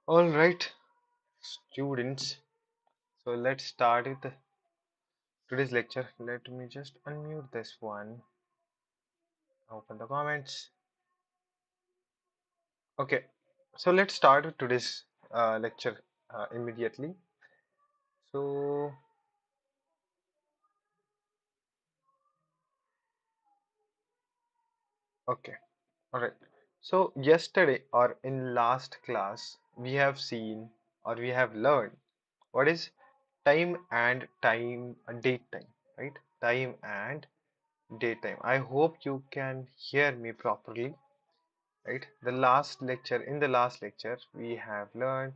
All right, students. So let's start with today's lecture. Let me just unmute this one. Open the comments. Okay, so let's start with today's lecture immediately. So, okay, all right. So yesterday or in last class, we have seen or we have learned what is time and time date time, right? Time and date time. I hope you can hear me properly, right? In the last lecture, we have learned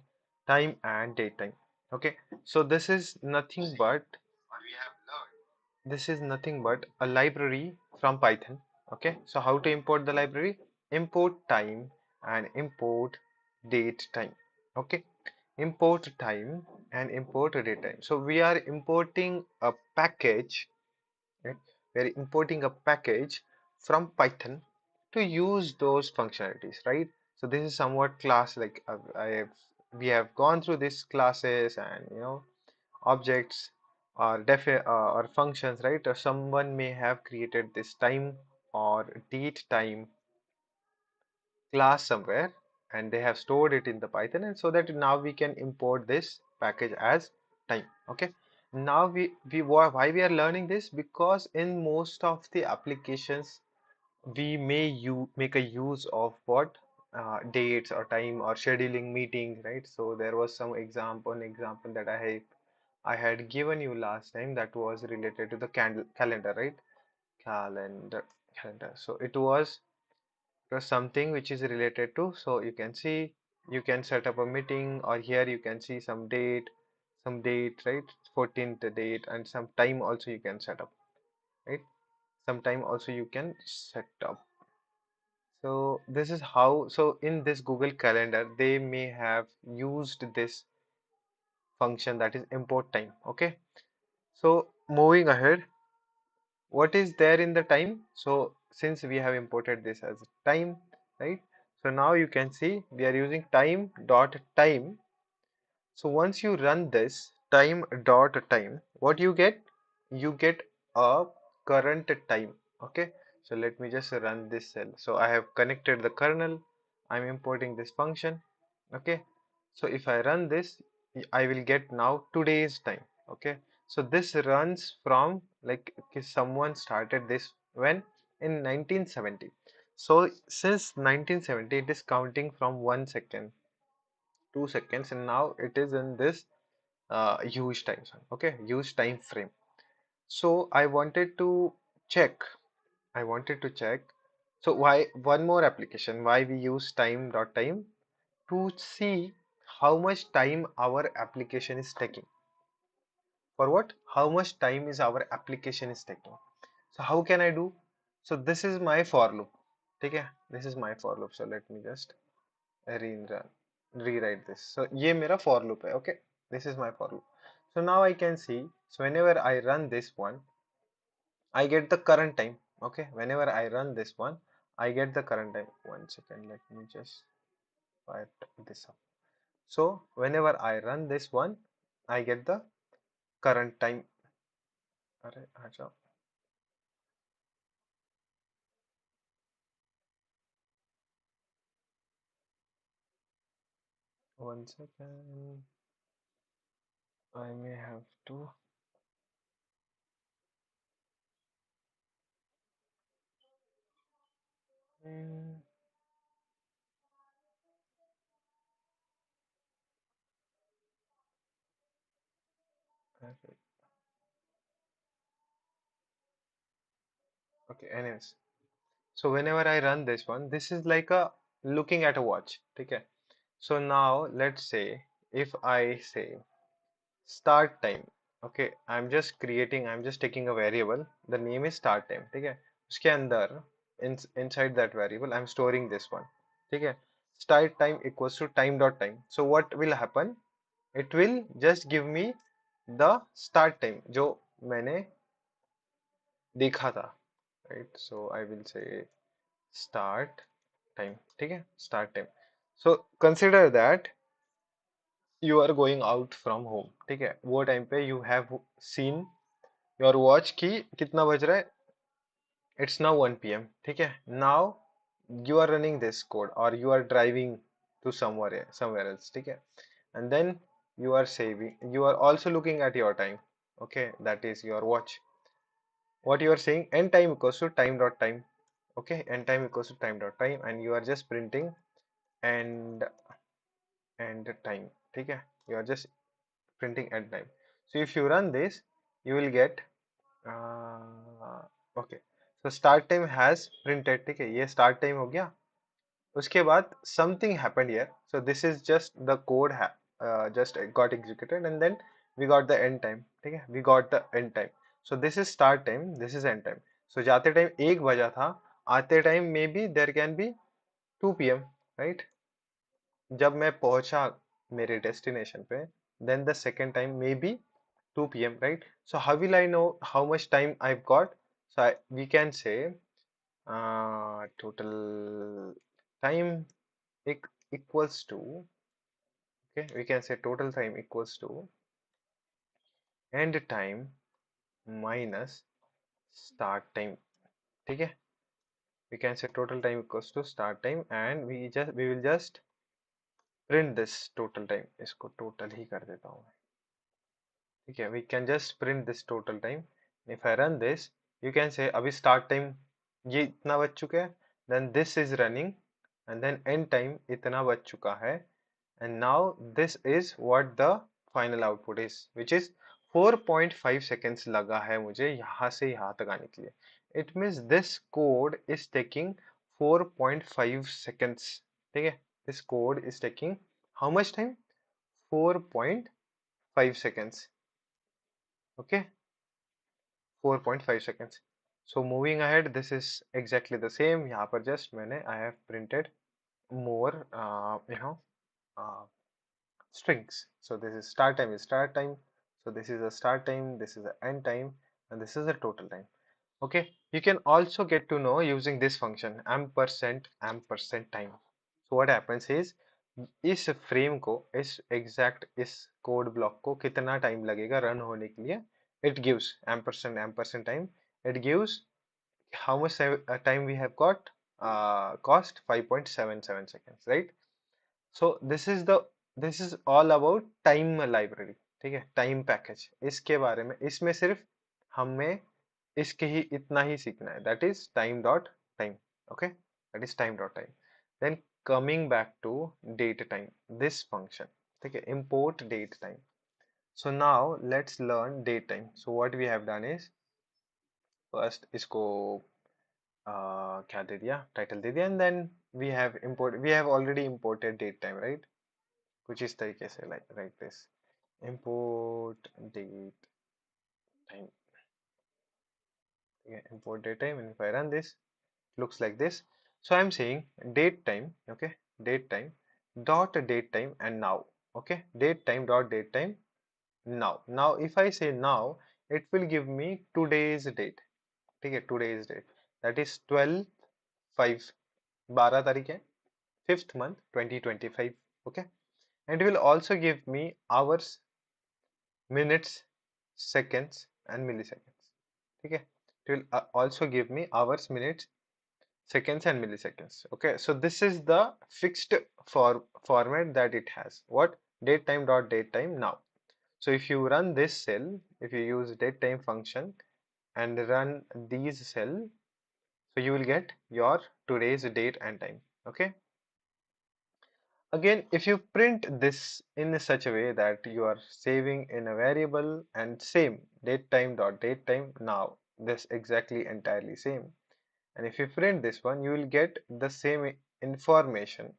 time and date time. Okay, so this is nothing but a library from Python. Okay, so how to import the library? Import time and import date time. Okay, import time and import date time. So we are importing a package, right? We are importing a package from Python to use those functionalities, right? So this is somewhat class like we have gone through these classes and objects or functions, right? Or someone may have created this time or date time class somewhere and they have stored it in the Python, and so that now we can import this package as time. Okay, now why we are learning this? Because in most of the applications we may make a use of what dates or time or scheduling meetings, right? So there was some example that I had given you last time that was related to the calendar, right? Calendar, calendar. So it was something which is related to. So you can see, you can set up a meeting, or here you can see some date, right? 14th date, and some time also you can set up, right? Some time also you can set up. So this is how, so in this Google Calendar, they may have used this function that is import time. Okay. So moving ahead, what is there in the time? So since we have imported this as time, right? So now you can see we are using time dot time. So once you run this time dot time, what you get? You get a current time. Okay. So let me just run this cell. So I have connected the kernel. I'm importing this function. Okay. So if I run this, I will get now today's time. Okay. So this runs from like okay, someone started this when in 1970. So since 1970, it is counting from 1 second, 2 seconds, and now it is in this huge time zone. Okay, huge time frame. So check I wanted to check, so why one more application, why we use time dot time to see how much time our application is taking. For what? How much time is our application is taking. So how can I do? So this is my for loop. Okay, this is my for loop. So let me just rerun rewrite this. So ये मेरा for loop है. Okay, this is my for loop. So now I can see, so whenever I run this one, I get the current time. Okay, whenever I run this one, I get the current time. 1 second, let me just fire this up. So whenever I run this one, I get the current time. अरे आ जाओ. 1 second, I may have to. Hmm, okay, okay, anyways. So whenever I run this one, this is like a looking at a watch. Okay. So now let's say if I say start time. Okay, I'm just taking a variable. The name is start time. ठीक है. उसके अंदर inside that variable I'm storing this one. ठीक है. Start time equals to time dot time. So what will happen? It will just give me the start time जो मैंने देखा था. Right. So I will say start time. ठीक है. Start time. So consider that you are going out from home, ठीक है, वो time पे you have seen your watch की कितना बज रहा है, इट्स नाउ 1 p.m. ठीक है, now you are running this code और you are driving to somewhere else, ठीक है, and then you are also looking at your time, okay, that is your watch. What you are saying, end time equals to time dot time, okay, end time equals to time dot time, and you are just printing and time, ठीक है, you are just printing end time. So if you run this, you will get okay, so start time has printed, ठीक है, ये start time हो गया. उसके बाद something happened here, so this is just the code just got executed, and then we got the end time, ठीक है, we got the end time. So this is start time, this is end time. So जाते time 1 बजा था, आते time may be there can be 2 p.m. Right, जब मैं पहुंचा मेरे डेस्टिनेशन पे, then the second time may be 2 p.m. right? So how will I know how much time I've got? So we can say total time equals to, okay, we can say total time equals to end time minus start time, ठीक है, we can say total time equals to start time, and we will just print this total time, इसको total ही कर देता हूँ, ठीक है, we can just print this total time. If I run this, you can say अभी start time ये इतना बज चुका है, then this is running, and then end time इतना बज चुका है, and now this is what the final output is, which is 4.5 seconds लगा है मुझे यहाँ से यहाँ तक आने के लिए. It means this code is taking 4.5 seconds, ठीक है, this code is taking how much time, 4.5 seconds, okay, 4.5 seconds. So moving ahead, this is exactly the same. यहाँ पर just मैंने I have printed more uh, strings. So this is start time is start time. So this is a start time, this is the end time, and this is the total time. Okay, you can also get to know using this function ampersand time. So what happens is, इस frame को, इस exact इस code block को कितना time लगेगा run होने के लिए, it gives ampersand time, it gives how much time we have got, cost 5.77 seconds, right? So this is all about time library, ठीक है, टाइम पैकेज, इसके बारे में, इसमें सिर्फ हमें इसके ही इतना ही सीखना है, that is time dot time, okay, that is time dot time. Then coming back to date time, this function, ठीक है, import date time. So now let's learn date time. So what we have done is, first इसको क्या दे दिया, title दे दिया, and then we have already imported date time, right? कुछ इस तरीके से like this, import date time, okay, import date time, and if I run this, looks like this. So I'm saying date time, okay, date time dot date time and now, okay, date time dot date time now. Now if I say now, it will give me today's date, ठीक है, today's date, that is 12/5, 12 तारीख है, 5th month 2025, okay, and it will also give me hours, minutes, seconds and milliseconds, ठीक है, it will also give me hours, minutes, seconds and milliseconds, okay. So this is the fixed format that it has, what, date time dot date time now. So if you run this cell, if you use date time function and run these cell, so you will get your today's date and time, okay. Again, if you print this in such a way that you are saving in a variable and same date time dot date time now, this exactly entirely same, and if you print this one, you will get the information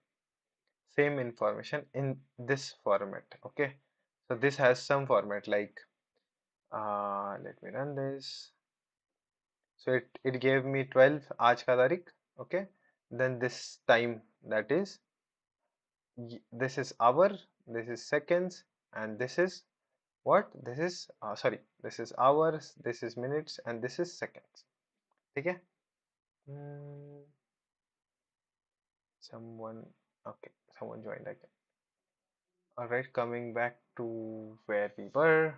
same information in this format, okay. So this has some format like, let me run this. So it gave me 12 आज का तारीख, okay, then this time, that is this is hour, this is seconds, and this is what, this is sorry, this is hours, this is minutes, and this is seconds, ठीक है. Hmm, someone, okay, someone joined again. All right, coming back to where we were.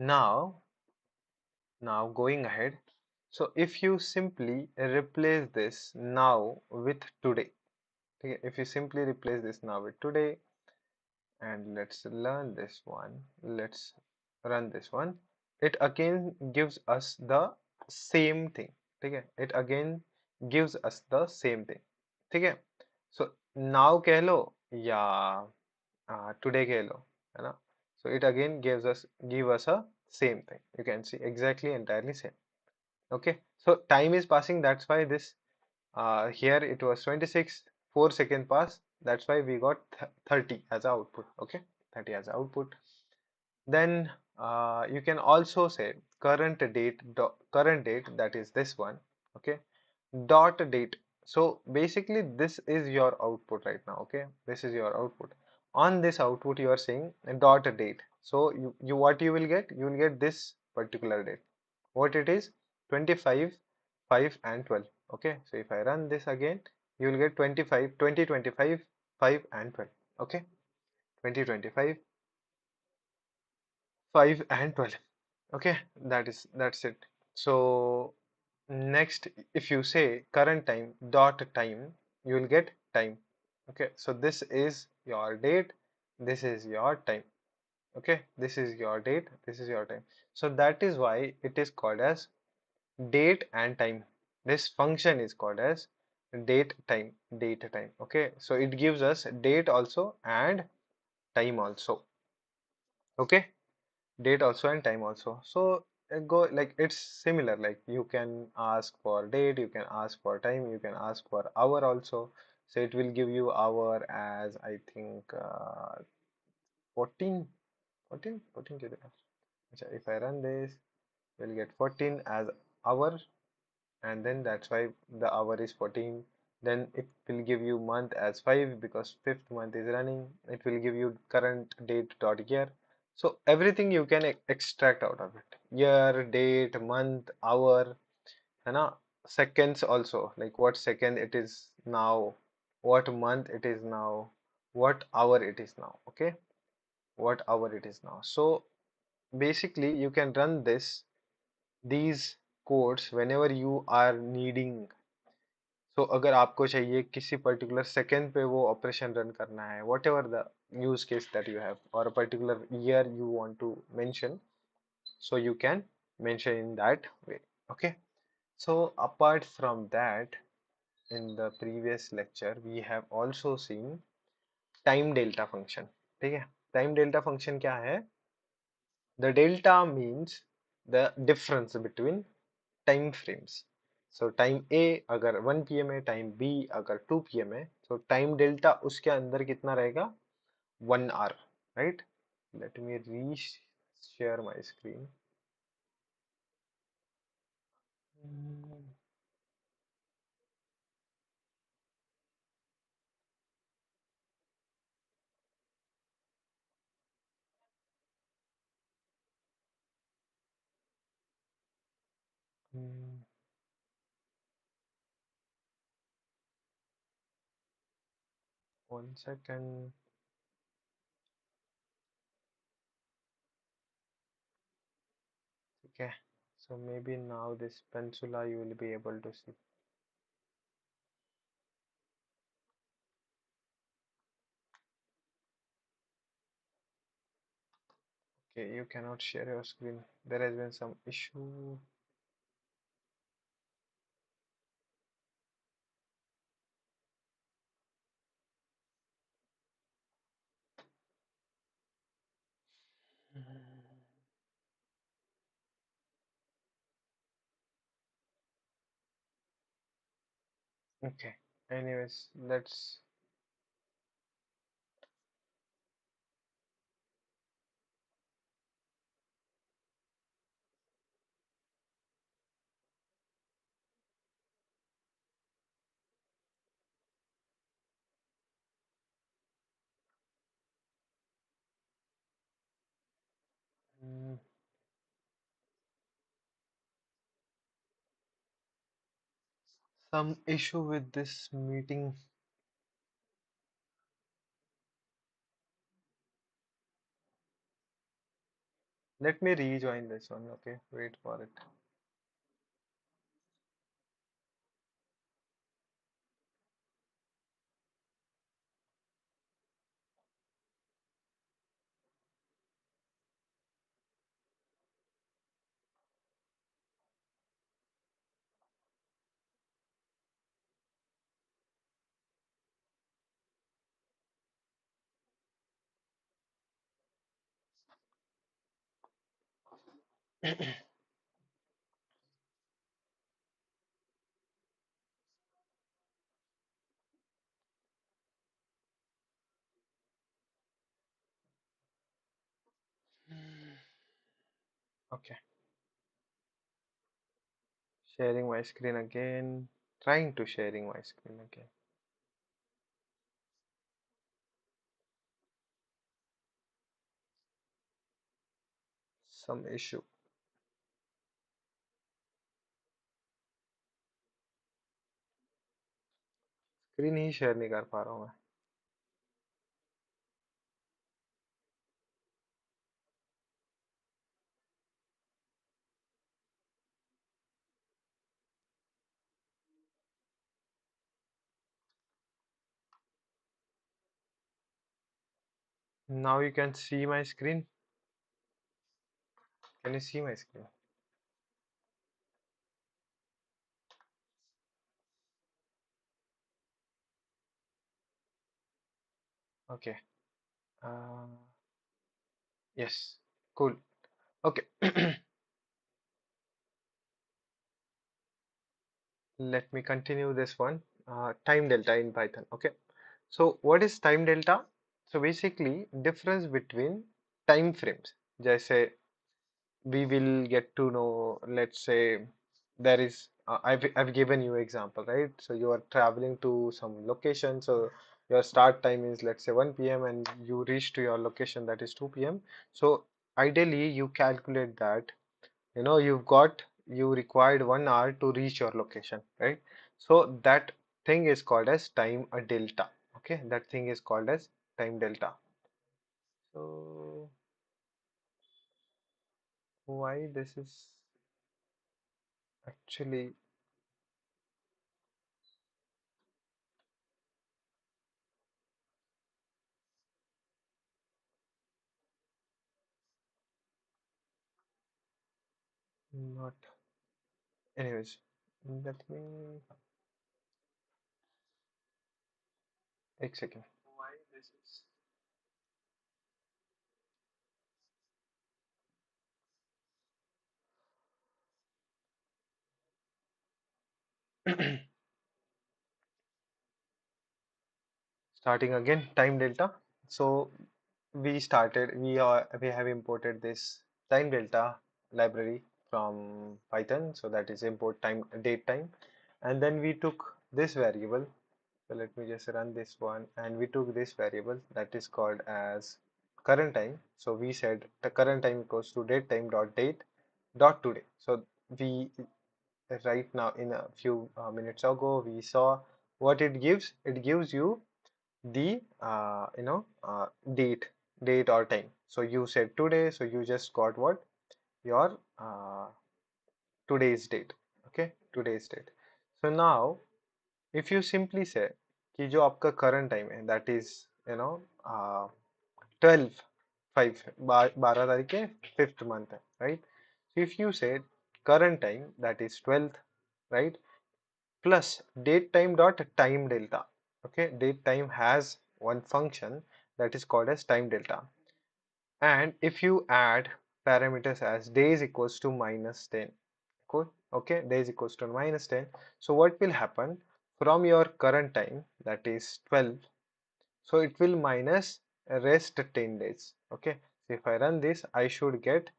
Now, now going ahead. So if you simply replace this now with today, okay, if you simply replace this now with today, and let's learn this one, let's run this one, it again gives us the same thing. Okay, it again gives us the same thing. Okay, so now कह लो या today कह लो, है ना? So it again give us a same thing. You can see exactly entirely same. Okay, so time is passing. That's why this here it was 26, 4 second pass. That's why we got 30 as output. Okay, 30 as output. Then you can also say current date, that is this one. Okay, dot date. So basically this is your output right now. Okay, this is your output. On this output you are saying dot date. So you what you will get? You will get this particular date. What it is? 25, 5 and 12. Okay, so if I run this again, you will get 25, 2025, 5 and 12. Okay, 2025, 5 and 12. Okay, that's it. So next, if you say current time dot time, you will get time. Okay, so this is your date, this is your time. Okay, this is your date, this is your time. So that is why it is called as date and time. This function is called as date time. Okay, so it gives us date also and time also. Okay, date also and time also. So go like it's similar, like you can ask for date, you can ask for time, you can ask for hour also. So it will give you hour as I think 14 14 के देगा. अच्छा, if I run this, we'll get 14 as hour, and then that's why the hour is 14. Then it will give you month as 5 because fifth month is running. It will give you current date dot year. So everything you can extract out of it: year, date, month, hour, है ना? Seconds also, like what second it is now, what month it is now, what hour it is now. Okay, what hour it is now. So basically you can run these codes whenever you are needing. तो अगर आपको चाहिए किसी particular second पे वो operation run करना है, whatever the use case that you have, और particular year you want to mention, so you can mention in that way. Okay, so apart from that, in the previous lecture we have also seen time delta function. ठीक है, time delta function क्या है? The delta means the difference between time frames. So time A अगर 1 pm है, time B अगर 2 pm है, so time delta उसके अंदर कितना रहेगा? 1 hour, right? Let me re-share my screen. Hmm, 1 second. Okay, so maybe now this peninsula you will be able to see. Okay, you cannot share your screen. There has been some issue. Okay, anyways, let's. Hmm, some issue with this meeting. Let me rejoin this one. Okay, wait for it. Okay, sharing my screen again. Trying to sharing my screen again. Some issue. Screen ही share नहीं कर पा रहा हूँ मैं. Now you can see my screen. Can you see my screen? Okay. Uh, yes. Cool. Okay. Let me continue this one. Time delta in Python. Okay. So what is time delta? So basically difference between time frames. जैसे we will get to know, let's say there is I've given you example, right? So you are traveling to some location, so your start time is, let's say, 1 p.m. and you reach to your location, that is 2 p.m. So ideally you calculate that, you required 1 hour to reach your location, right? So that thing is called as time a delta. Okay, that thing is called as time delta. So why this is actually not. Anyways, let me एक second. Starting again, time delta. So we have imported this time delta library from Python. So that is import time date time, and then we took this variable. So let me just run this one, and we took this variable that is called as current time. So we said the current time equals to date time dot date dot today. So we right now in a few minutes ago we saw what it gives. It gives you the date or time. So you said today, so you just got what your today's date. Okay, today's date. So now if you simply say कि जो आपका current time है, that is 12 5 12 तारीख के 5th month है, right? So if you say current time, that is 12th, right, plus date time dot time delta. Okay, date time has one function that is called as time delta, and if you add parameters as days equals to minus 10. Cool. Okay, days equals to minus 10. So what will happen from your current time, that is 12, so it will minus rest 10 days. Okay, so if I run this, I should get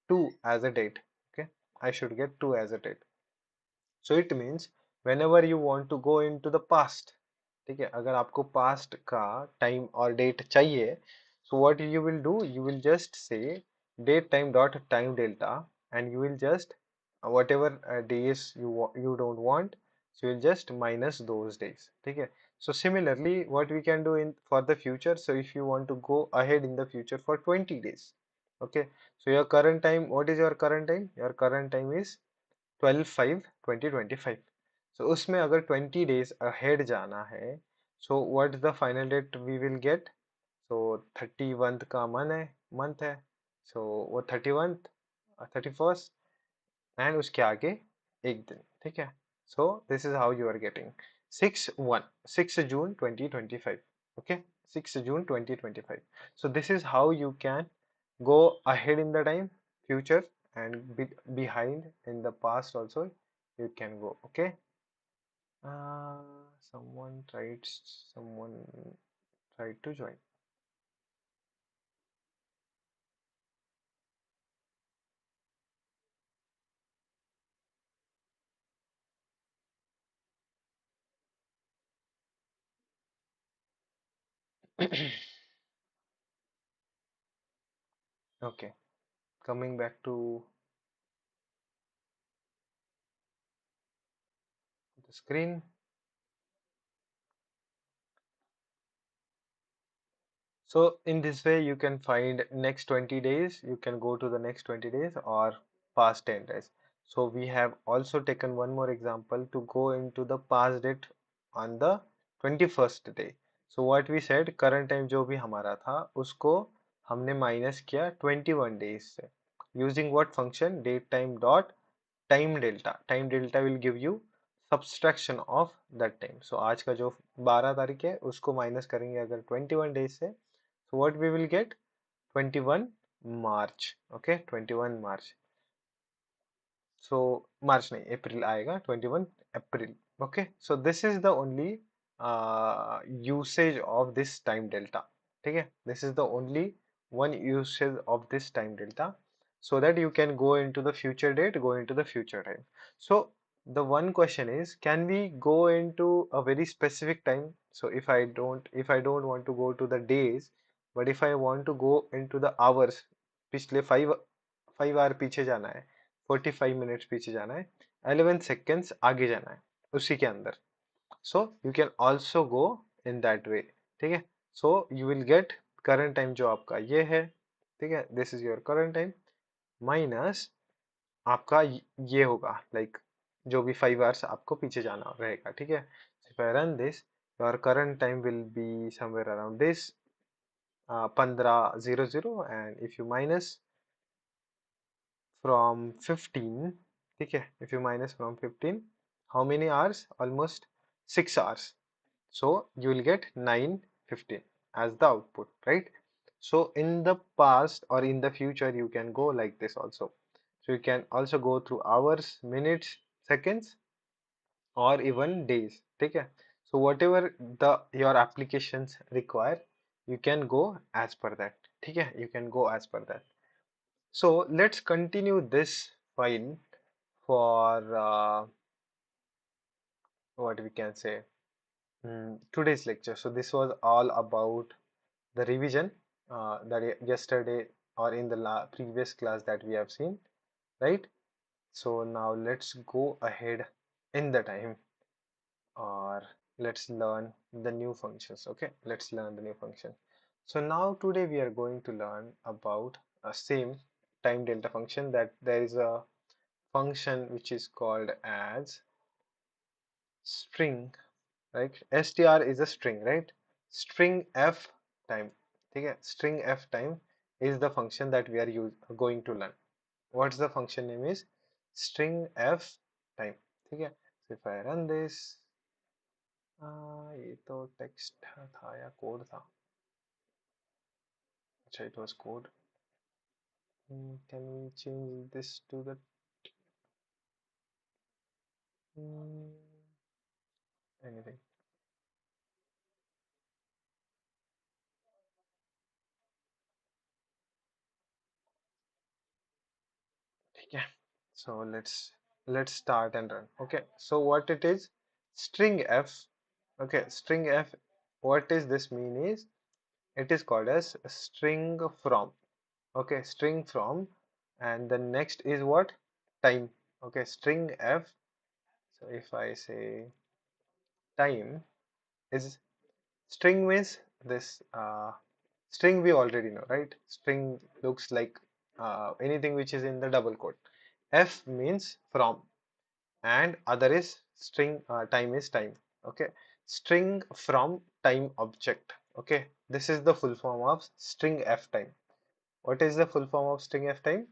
2 as a date. Okay, I should get 2 as a date. So it means whenever you want to go into the past, ठीक है, अगर आपको past का time और date चाहिए, so what you will do, you will just say date time dot time delta, and you will just whatever days you don't want, so you will just minus those days, ठीक है. So similarly, what we can do in for the future, so if you want to go ahead in the future for 20 days, Okay, so your current time, what is your current time? Your current time is 12/5/2025. So उसमें अगर 20 days ahead जाना है, so what is the final date we will get? So 31st का month है, so वो 31st 31st and उसके आगे एक दिन, ठीक है. So this is how you are getting 6 June 2025. Okay, 6 June 2025. So this is how you can go ahead in the time future and behind in the past also you can go. Okay, someone tried, someone tried to join. Okay, coming back to the screen. So in this way, you can find next 20 days. You can go to the next 20 days or past 10 days. So we have also taken one more example to go into the past date on the 21st day. So what we said, current time जो भी हमारा था उसको हमने minus किया 21 days से. Using what function? Date time dot time delta. Time delta will give you subtraction of that time. So आज का जो 12 तारीख है उसको माइनस करेंगे अगर 21 days से. So what we will get? 21 March. Okay, 21 March. So March नहीं, April आएगा, 21 April. Okay, so this is the only usage of this time delta. ठीक है, this is the only one usage of this time delta, so that you can go into the future date, go into the future time. So the one question is, can we go into a very specific time? So if I don't want to go to the days, but if I want to go into the hours, पिछले 5 hour पीछे जाना है, 45 minutes पीछे जाना है, 11 seconds आगे जाना है उसी के अंदर. So you can also go in that way. ठीक है, so you will get current time जो आपका ये है, ठीक है, this is your current time minus आपका ये होगा like जो भी 5 hours आपको पीछे जाना रहेगा. ठीक है, if I run this, your current time will be somewhere around this 15:00, and if you minus from 15, ठीक है, if you minus from 15, how many hours? Almost 6 hours. So you will get 9:15 as the output, right? So in the past or in the future you can go like this also. So you can also go through hours, minutes, seconds, or even days. ठीक है, so whatever the your applications require, you can go as per that. ठीक है, you can go as per that. So let's continue this file for what we can say, today's lecture. So this was all about the revision that yesterday or in the previous class that we have seen, right? So now let's go ahead in the time, or let's learn the new functions. Okay, let's learn the new function. So now today we are going to learn about a same time delta function, that there is a function which is called as string, right? str is a string, right? String f time. Okay, string f time is the function that we are going to learn. What's the function name is string f time. Okay, so if I run this, ये तो text था या code था? अच्छा, it was code. Can we change this to the hmm, anything? Yeah, so let's start and run. Okay, so what it is, string f. Okay, string f, what is this mean is, it is called as string from. Okay, string from, and the next is what? Time. Okay, string f. So if I say time is, string means this string we already know, right? String looks like anything which is in the double quote. F means from, and other is string, time is time. Okay, string from time object. Okay, this is the full form of string f time. What is the full form of string f time?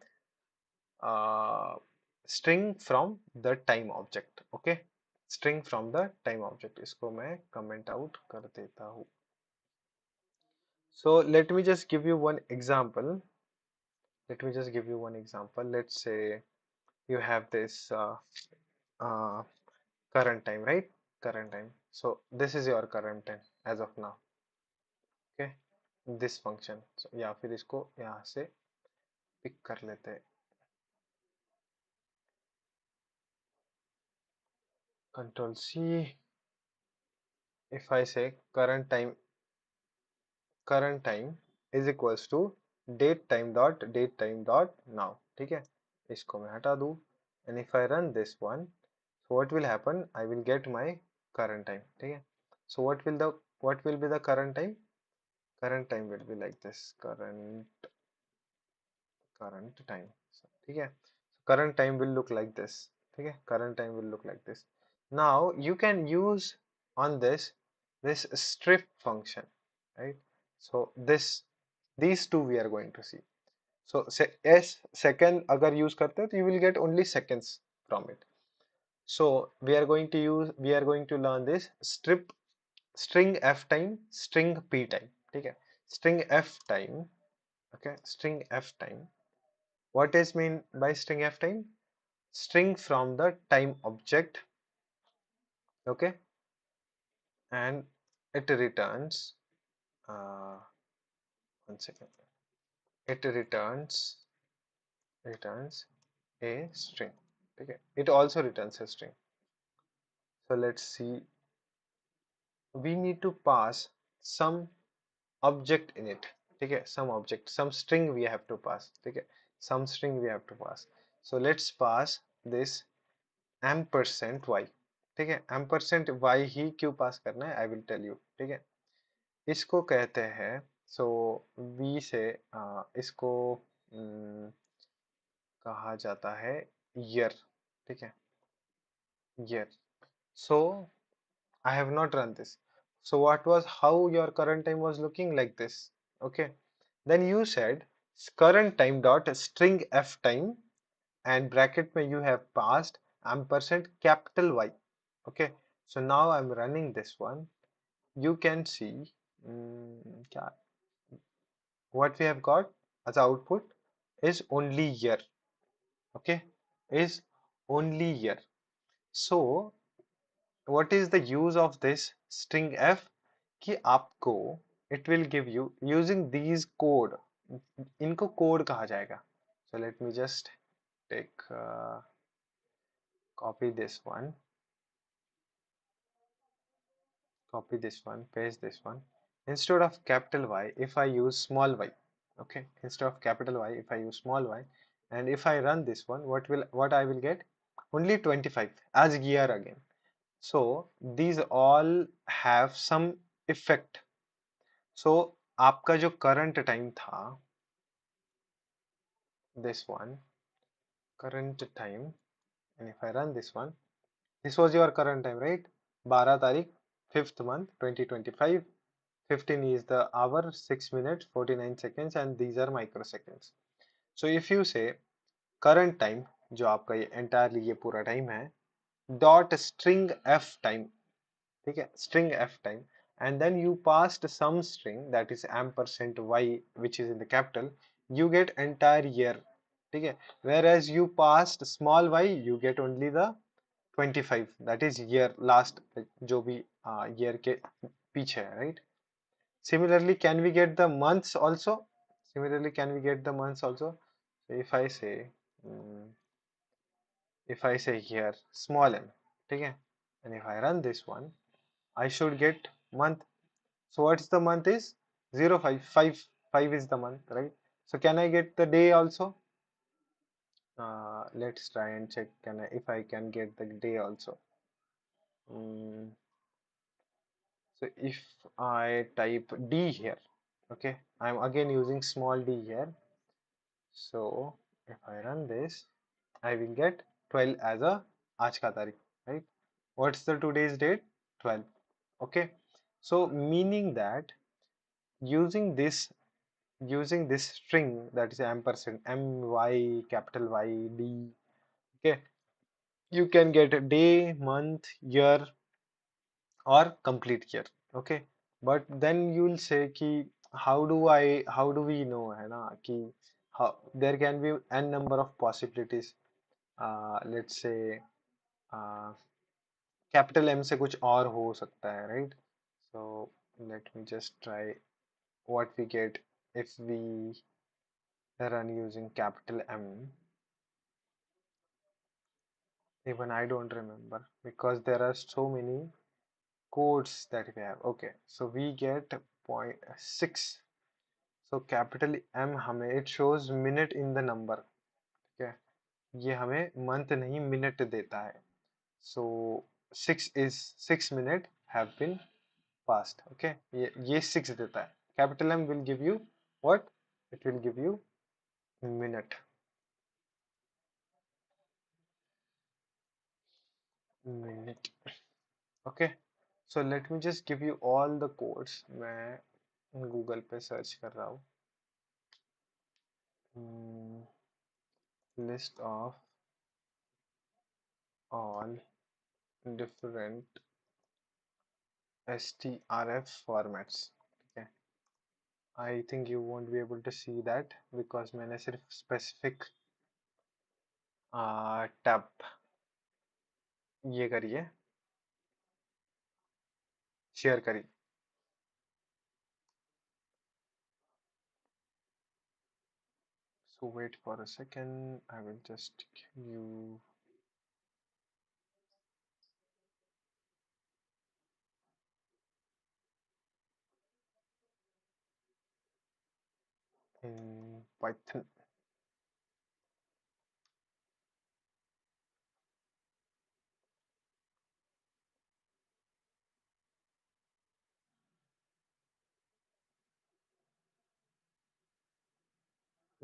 uh, String from the time object. Okay, string from the time object. इसको मैं comment out कर देता हूँ. So let me just give you one example. Let's say you have this uh, current time, right? Current time. So this is your current time as of now. Okay, this function. So या फिर इसको यहाँ से pick कर लेते हैं. Control C. If I say current time is equals to date time dot now. ठीक है, इसको मैं हटा दूँ, and if I run this one, so what will happen? I will get my current time. ठीक है, so what will be the current time? Current time will be like this. Current time. So, ठीक है, current time will look like this. ठीक है, current time will look like this. Now you can use on this strip function, right? So these two we are going to see. So s second अगर use करते हैं तो you will get only seconds from it. So we are going to learn this string f time, string p time. ठीक है, string f time. Okay, string f time. What is mean by string f time? String from the time object. Okay, and it returns. Uh, One second. It returns a string. Okay, it also returns a string. So let's see. We need to pass some object in it. Okay, some object, some string we have to pass. Okay, some string we have to pass. So let's pass this ampersand y. ठीक है, ampersand y ही क्यों पास करना है, I will tell you. ठीक है, इसको कहते हैं, so v से इसको कहा जाता है year. ठीक है, year. So I have not run this. So what was how your current time was looking like this? Okay, then you said current time dot string f time, and bracket में you have passed ampersand capital Y. Okay, so now I'm running this one. You can see what we have got as output is only year. Okay, is only year. So what is the use of this string f? कि आपको it will give you using these code. इनको code कहा जाएगा. So let me just take copy this one. Copy this one, paste this one. Instead of capital Y, if I use small y, okay, instead of capital Y, if I use small y, and if I run this one, what I will get? Only 25 as year again. So these all have some effect. So आपका जो current time था, this one, current time, and if I run this one, this was your current time, right? 12 तारीख 5th month 2025. 15 is the hour, 6 minutes 49 seconds, and these are microseconds. So if you say current time, जो आपका ये entirely ये पूरा time है, dot string f time, ठीक है, string f time, and then you passed some string that is ampersand y which is in the capital, you get entire year. ठीक है, whereas you passed small y, you get only the 25, that is year last, जो भी year के पीछे है, right? Similarly, can we get the months also? Similarly, can we get the months also? So if I say, here small m, okay, and if I run this one, I should get month. So what's the month is 05, 5 is the month, right? So can I get the day also? Let's try and check. If I can get the day also? So if I type D here, okay, I'm again using small d here. So if I run this, I will get 12 as a आज का तारीख, right? What's the today's date? 12. Okay. So meaning that using this using this string, that is ampersand, my capital Y D, okay, you can get a day, month, year, or complete year. Okay, but then you will say कि how do we know, है ना, कि how there can be n number of possibilities. Let's say uh, capital M से कुछ और हो सकता है, right? So let me just try what we get if we run using capital M. Even I don't remember because there are so many codes that we have. Okay, so we get point 6. So capital M हमें it shows minute in the number. ठीक है, ये हमें month नहीं minute देता है. So 6 minute have been passed. Okay, ये 6 देता है. Capital M will give you what? It will give you minute. Minute. Okay. So let me just give you all the codes. मैं गूगल पे search कर रहा हूँ. List of all different strf formats. Okay, I think you won't be able to see that because मैंने सिर्फ specific tab ये करी है, शेयर करी. So wait for a second, I will just give you in Python.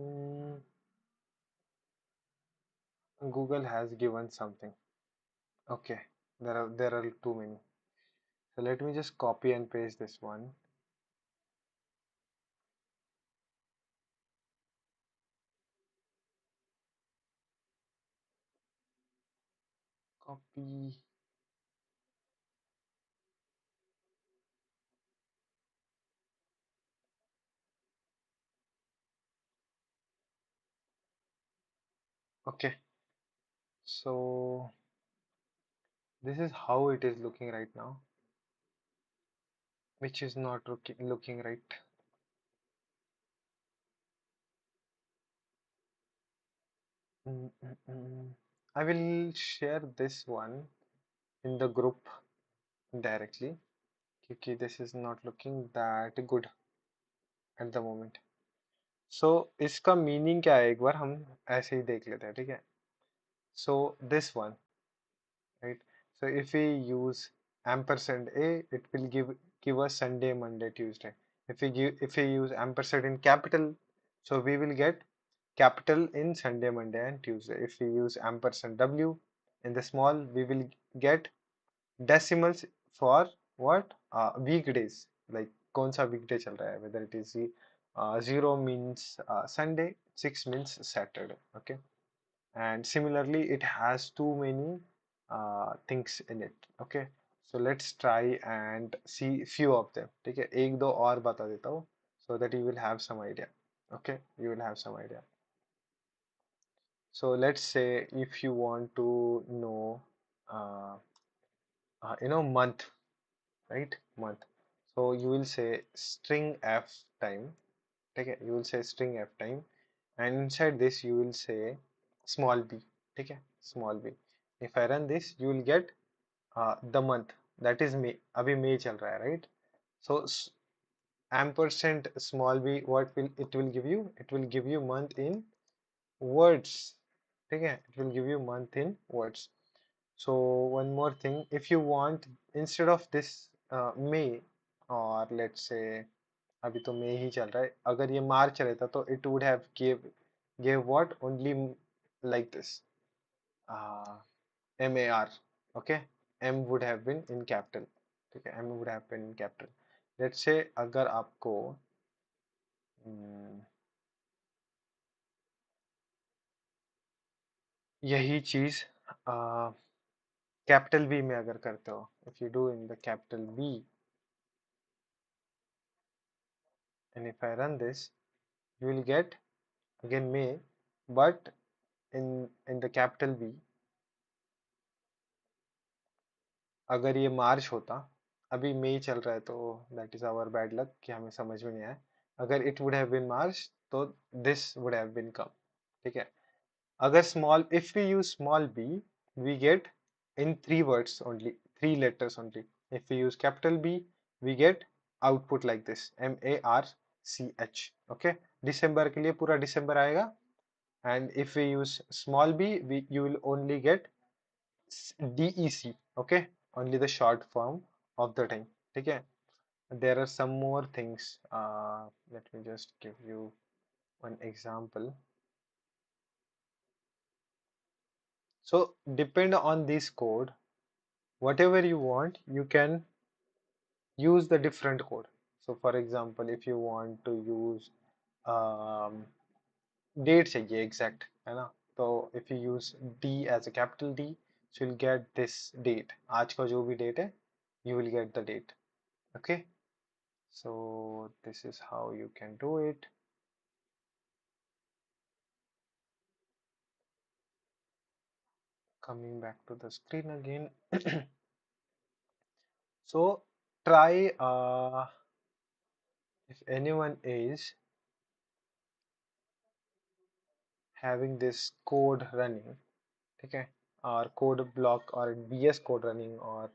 Hmm, Google has given something. Okay, there are too many. So let me just copy and paste this one. Copy. Okay, so this is how it is looking right now, which is not looking right. Mm, mm, mm. I will share this one in the group directly क्योंकि this is not looking that good at the moment. So इसका meaning क्या है, एक बार हम ऐसे ही देख लेते हैं, ठीक है? So this one, right? So if we use ampersand A, it will give us Sunday, Monday, Tuesday. If we use ampersand in capital, so we will get capital in Sunday, Monday, and Tuesday. If we use ampersand W in the small, we will get decimals for what? Weekdays. Like कौन सा weekday चल रहा है? Whether it is 0 means Sunday, 6 means Saturday. Okay. And similarly it has too many things in it. Okay, so let's try and see few of them. ठीक है, एक दो और बता देता हूँ so that you will have some idea. Okay, you will have some idea. So let's say if you want to know uh, month, right? Month, so you will say string f time. Okay, you will say string f time, and inside this you will say small b. Okay, small b. If I run this, you will get the month, that is May. अभी May चल रहा है, right? So ampersand small b, what will it will give you? It will give you month in words. ठीक है, it will give you month in words. So one more thing, if you want, instead of this May, or let's say अभी तो मई ही चल रहा है, अगर ये मार्च रहता तो it would have give gave what? Only like this. Uh, MAR. Okay, M would have been in capital. ठीक है, M would have been in capital. Let's say अगर आपको हम्म, यही चीज कैपिटल बी में अगर करते हो, if you do in the capital B and if I run this, you will get again May, but in the capital B, अगर ये मार्च होता, अभी मई चल रहा है तो that is our bad luck कि हमें समझ में नहीं आया. अगर it would have been March तो दिस वुड हैव बीन कम. ठीक है. अगर small, if we use small b, we get in three words only, three letters only. If we use capital b, we get output like this, MARCH. Okay, दिसंबर के लिए पूरा दिसंबर आएगा. And if we use small b, you will only get DEC. Okay, only the short form of the time. ठीक है. There are some more things. Let me just give you one example. So depend on this code, whatever you want, you can use the different code. So for example, if you want to use um, date चाहिए exact, है ना, तो if you use D as a capital D, so you'll get this date. आज का जो भी date है, you will get the date. Okay. So this is how you can do it. Coming back to the screen again. So try if anyone is having this code running, okay, or code block or BS code running or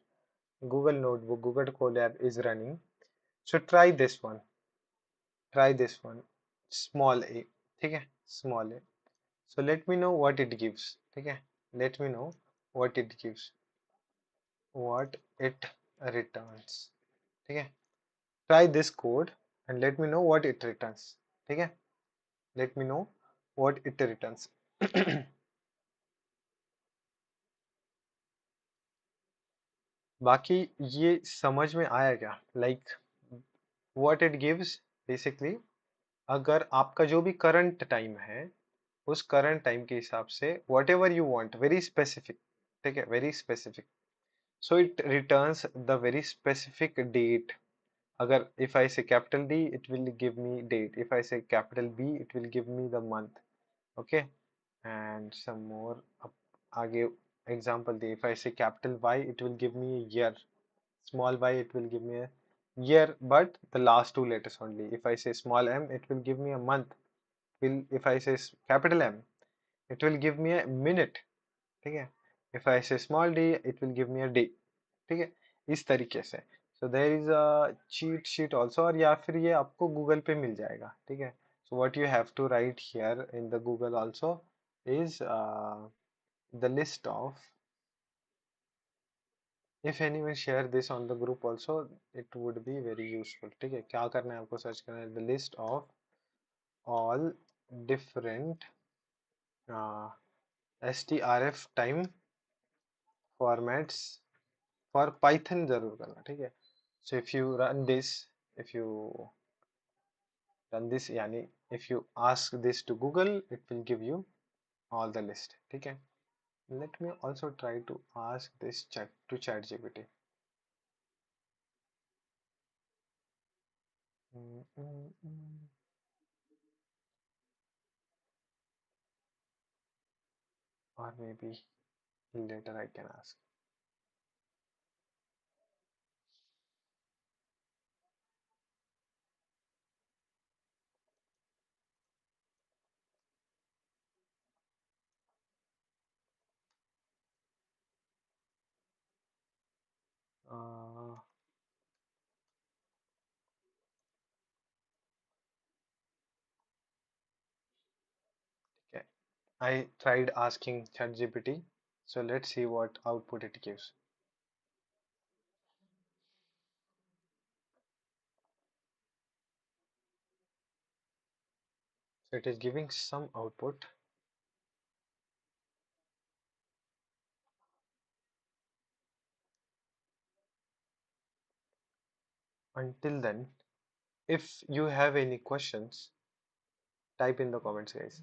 Google Notebook, Google Colab is running. So try this one. Try this one. Small a. Okay, small a. So let me know what it gives. Okay, let me know what it gives. What it returns. Okay. Try this code and let me know what it returns. ठीक है, let me know what it returns. बाकी ये समझ में आया क्या? Like what it gives basically, अगर आपका जो भी करंट टाइम है, उस करंट टाइम के हिसाब से whatever you want, very specific, ठीक है, very specific, so it returns the very specific date. अगर if I say capital D, it will give me date. If I say capital B, it will give me the month. Okay, and some more up आगे example they. If I say capital Y, it will give me a year. Small y, it will give me a year, but the last two letters only. If I say small m, it will give me a month. Will if I say capital M, it will give me a minute. ठीक है. If I say small d, it will give me a day. ठीक है, इस तरीके से. So there is a cheat sheet also, और या फिर ये आपको गूगल पे मिल जाएगा. ठीक है. So what you have to write here in the Google also is the list of, if anyone share this on the group also, it would be very useful. ठीक है, क्या करना है आपको? सर्च करना है the list of all different uh, strf time formats for Python जरूर करना. ठीक है. So if you run this, if you run this यानी if you ask this to Google, it will give you all the list. ठीक है. Let me also try to ask this chat to ChatGPT. Mm, mm, mm. Or maybe later I can ask. Uh, okay. I tried asking ChatGPT, so let's see what output it gives. So it is giving some output. Until then, if you have any questions, type in the comments, guys.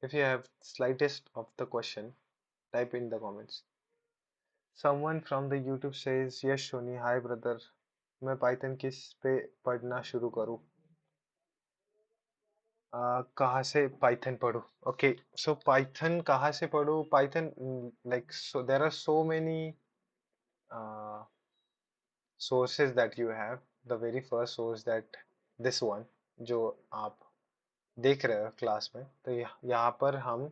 If you have slightest of the question, type in the comments. Someone from the YouTube says, yes Shoni, hi brother, मैं Python किस पे पढ़ना शुरू करूँ? कहाँ से Python पढूं? Okay, so Python कहाँ से पढूं? Python, like, so there are so many uh, sources that you have. The very first source, that this one जो आप देख रहे हो क्लास में, तो यहाँ पर हम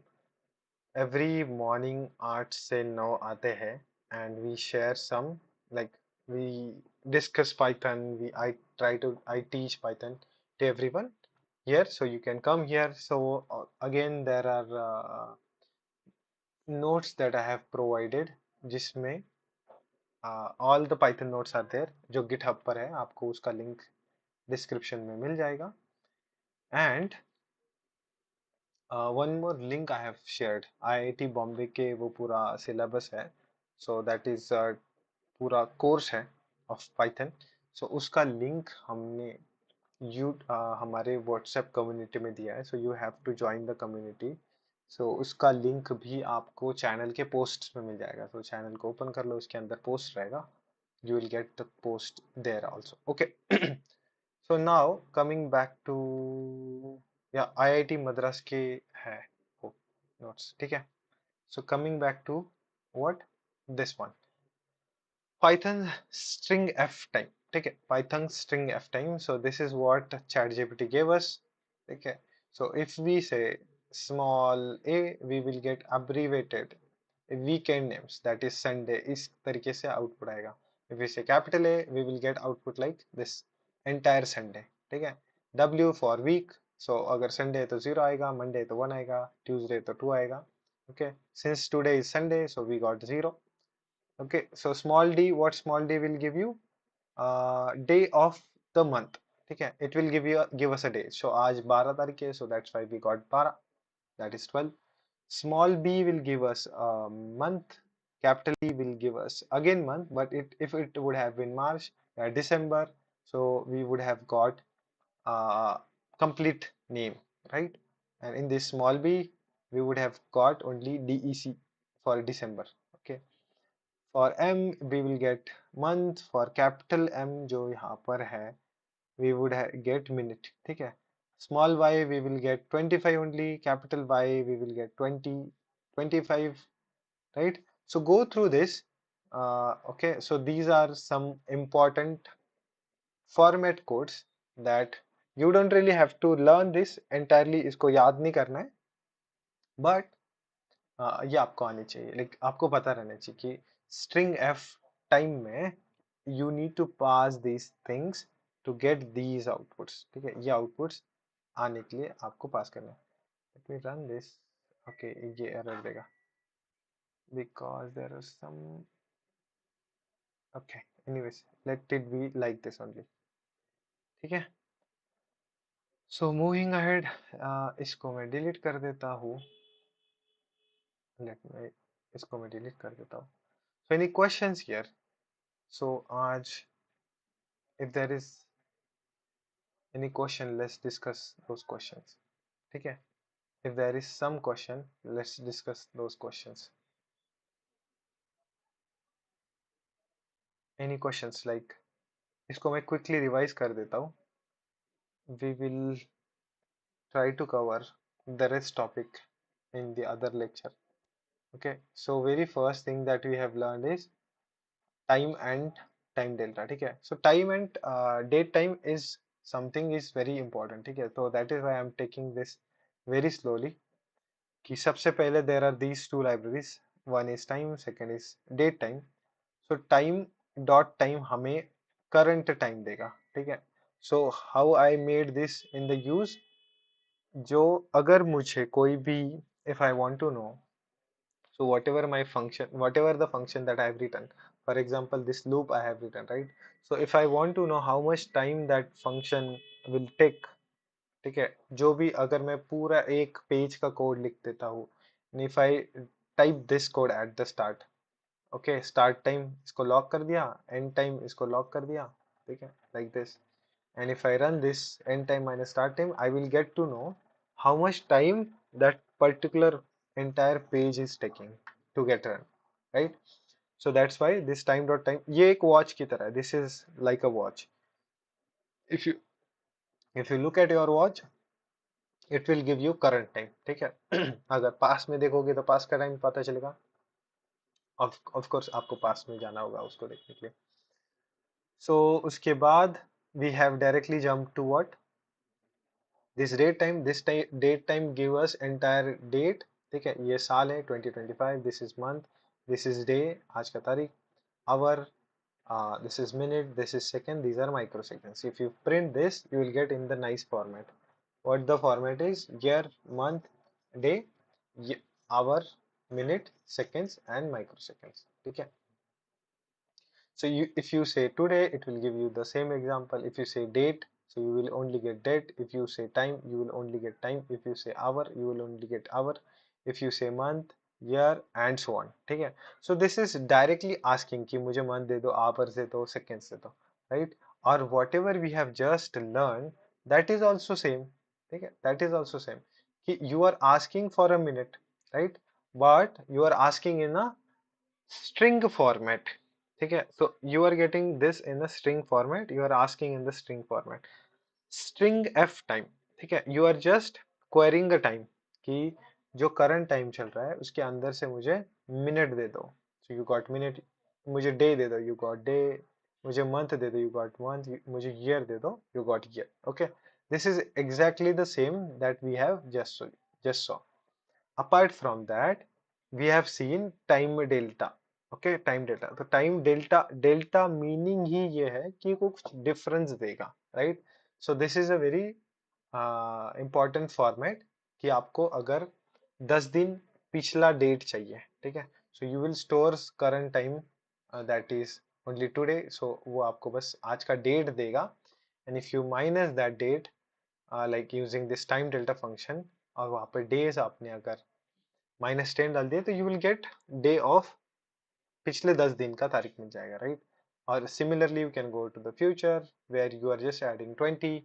every morning 8 से 9 आते हैं, and we share some, like, we discuss Python, I teach Python to everyone here, so you can come here. So again, there are notes that I have provided, जिसमें all the Python notes are there, जो GitHub पर है, आपको उसका link description में मिल जाएगा. And one more link I have shared, IIT Bombay के वो पूरा सिलेबस है, सो दैट इज पूरा कोर्स है ऑफ पाइथन. सो उसका लिंक हमने हमारे व्हाट्सएप कम्युनिटी में दिया है, so you have to join the community. So उसका लिंक भी आपको चैनल के पोस्ट में मिल जाएगा. तो चैनल को ओपन कर लो, उसके अंदर पोस्ट रहेगा, you will get the post there also. Okay. So now coming back to, yeah, IIT Madras के है वो notes, ठीक है. So coming back to what, this one, Python string f time, ठीक है. Python string f time. So this is what ChatGPT gave us, ठीक है. So if we say small a, we will get abbreviated weekend names, that is Sunday. इस तरीके से output आएगा. If we say capital A, we will get output like this, entire Sunday, ठीक है. W for week. So अगर Sunday है तो 0 आएगा, Monday तो 1 आएगा, Tuesday तो 2 आएगा. Okay, since today is Sunday, so we got 0. Okay, so small d, what small d will give you? Day of the month, ठीक है. It will give us a day. So आज 12 तारीख है, so that's why we got 12, that is 12. Small b will give us a month. Capital E will give us again month, but if it would have been March, December, so we would have got complete name, right? And in this small b, we would have got only DEC for December. Okay. For M, we will get month. For capital M जो यहाँ पर है, we would get minute, ठीक है. Small y, we will get 25 only. Capital Y, we will get 20, 25, right? So go through this. Okay, so these are some important format codes that you don't really have to learn this entirely, इसको याद नहीं करना है, but ये आपको आनी चाहिए, like आपको पता रहना चाहिए कि स्ट्रिंग एफ टाइम में you need to pass these things to get these outputs, ठीक है. ये आउटपुट्स आने के लिए आपको पास करना है. Let me run this. Okay, ये एरर देगा because there are some. Okay, anyways, let it be like this only, ठीक है. सो मूविंग अहेड, इसको मैं डिलीट कर देता हूँ. लेट मी, इसको मैं डिलीट कर देता हूँ. So any questions here? So आज, if there is any question, let's discuss those questions, ठीक है. If there is some question, let's discuss those questions. Any questions, like, इसको मैं quickly revise कर देता हूँ. We will try to cover the rest topic in the other lecture. Okay, so very first thing that we have learned is time and time delta, ठीक है. So time and date time is something is very important, ठीक है. So that is why I am taking this very slowly. कि सबसे पहले there are these two libraries, one is time, second is date time. So time dot time हमें current time देगा, ठीक है. So how I made this in the use, जो अगर मुझे कोई भी, if I want to know, so whatever my function, whatever the function that I have written, for example this loop I have written, right? So if I want to know how much time that function will take, ठीक है, जो भी अगर मैं पूरा एक page का code लिख देता हूँ, if I type this code at the start, okay, start time इसको लॉक कर दिया, एंड टाइम इसको लॉक कर दिया, ठीक है, like this, and if I run this end time minus start time, I will get to know how much time that particular entire page is taking to get run, right? So that's why this time dot time, ये एक watch की तरह है, this is like a watch. if you if you look at your watch, it will give you current time, ठीक है. अगर पास में देखोगे तो पास का टाइम पता चलेगा, of course आपको पास में जाना होगा उसको देखने के लिए. So उसके बाद we have directly jumped to what? This date time, this date time give us entire date, ठीक है, ये साल है 2025, this is month, this is day, आज का तारीख, hour, this is minute, this is second, these are microseconds. If you print this, you will get in the nice format. What the format is? Year, month, day, hour, minute, seconds and microseconds, ठीक है. So if you say today, it will give you the same example. If you say date, so you will only get date. If you say time, you will only get time. If you say hour, you will only get hour. If you say month, year and so on. ठीक है. So this is directly asking कि मुझे month दे दो, hours दे दो, seconds दे दो, right? Or whatever we have just learned, that is also same. ठीक है. That is also same. कि you are asking for a minute, right? But you are asking in a string format, ठीक है. So you are getting this in the string format, you are asking in the string format, string f time, ठीक है. You are just querying the time कि जो current time चल रहा है उसके अंदर से मुझे minute दे दो, so you got minute. मुझे day दे दो, you got day. मुझे month दे दो, you got month. मुझे year दे दो, you got year. Okay, this is exactly the same that we have just saw. Apart from that, we have seen time delta. Okay, time delta. तो time delta meaning ही ये है कि कुछ difference देगा, right? So this is a very important format कि आपको अगर 10 दिन पिछला डेट चाहिए, ठीक है, so you will store current time, that is only today, so वो आपको बस आज का डेट देगा, and if you minus that date, like using this time delta function, और वहाँ पे days आपने अगर -10 डाल दिए तो you will get day of पिछले 10 दिन का तारीख मिल जाएगा, राइट. और similarly you can go to the future where you are just adding 20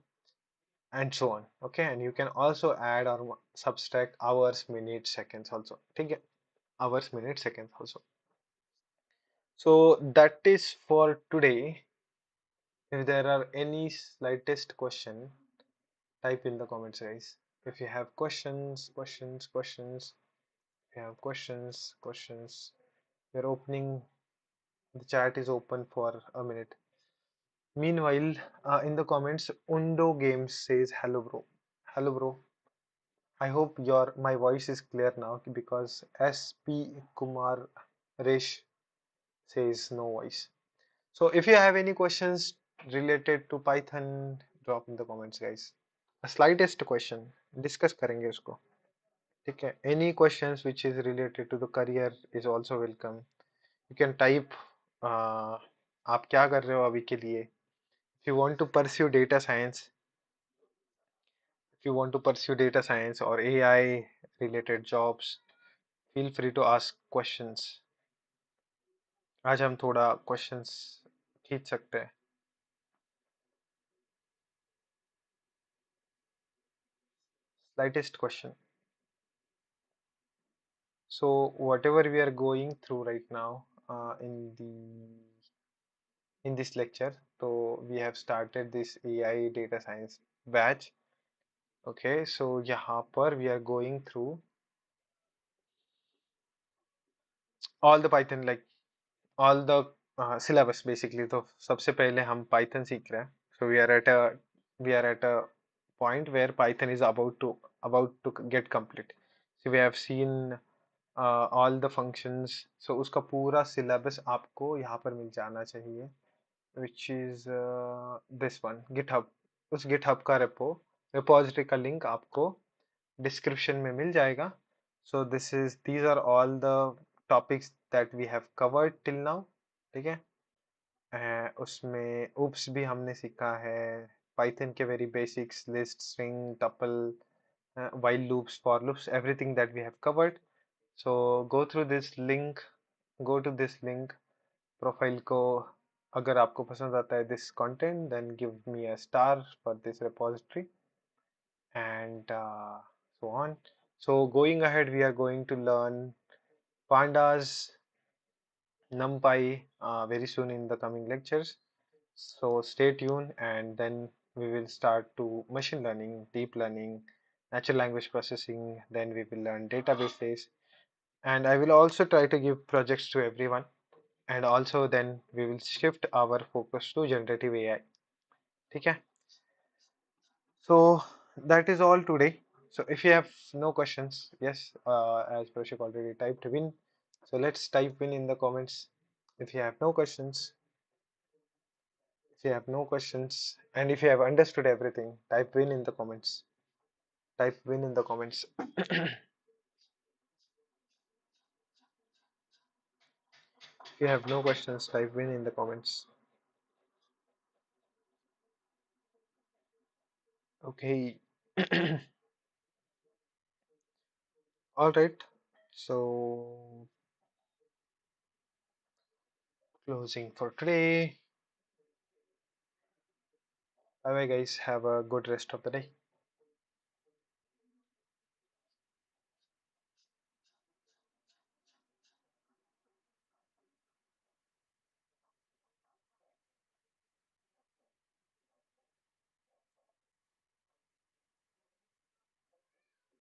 and so on. Okay, and you can also add और subtract hours, minute, seconds also, ठीक है, hours, minute, seconds also. So that is for today. If there are any slightest question, type in the comments, guys. If you have questions, if you have questions, we're opening. The chat is open for a minute. Meanwhile, in the comments, Undo Games says, "Hello, bro. Hello, bro. I hope your my voice is clear now because SP Kumar Resh says no voice." So if you have any questions related to Python, drop in the comments, guys. A slightest question, discuss करेंगे उसको. ठीक है. Any questions which is related to the career is also welcome. You can type. आप क्या कर रहे हो अभी के लिए? If you want to pursue data science, if you want to pursue data science or AI related jobs, feel free to ask questions. आज हम थोड़ा questions खींच सकते हैं. Slightest question. So whatever we are going through right now, in this lecture, so we have started this AI data science batch. Okay, so यहाँ पर we are going through all the Python, like all the syllabus basically. तो सबसे पहले हम Python सीख रहे हैं. So we are at a point where Python is about to get complete. So we have seen all the functions. So उसका पूरा syllabus आपको यहाँ पर मिल जाना चाहिए, which is this one, GitHub. उस GitHub का repository का लिंक आपको डिस्क्रिप्शन में मिल जाएगा. सो these are all the topics that we have covered till now, ठीक है. उसमें oops भी हमने सीखा है, Python के very basics, list, string, tuple, while loops, for loops, everything that we have covered. So go through this link, go to this link, profile को अगर आपको पसंद आता है this content, then give me a star for this repository and so on. So going ahead, we are going to learn pandas, NumPy very soon in the coming lectures. So stay tuned, and then we will start to machine learning, deep learning, natural language processing. Then we will learn databases, and I will also try to give projects to everyone. And also then we will shift our focus to generative AI. ठीक है? So that is all today. So if you have no questions, yes, as Prashik already typed win. So let's type win in the comments. If you have no questions, if you have no questions, and if you have understood everything, type win in the comments. Type win in the comments. If you have no questions, type win in the comments. Okay. All right. So closing for today. Bye bye, guys. Have a good rest of the day.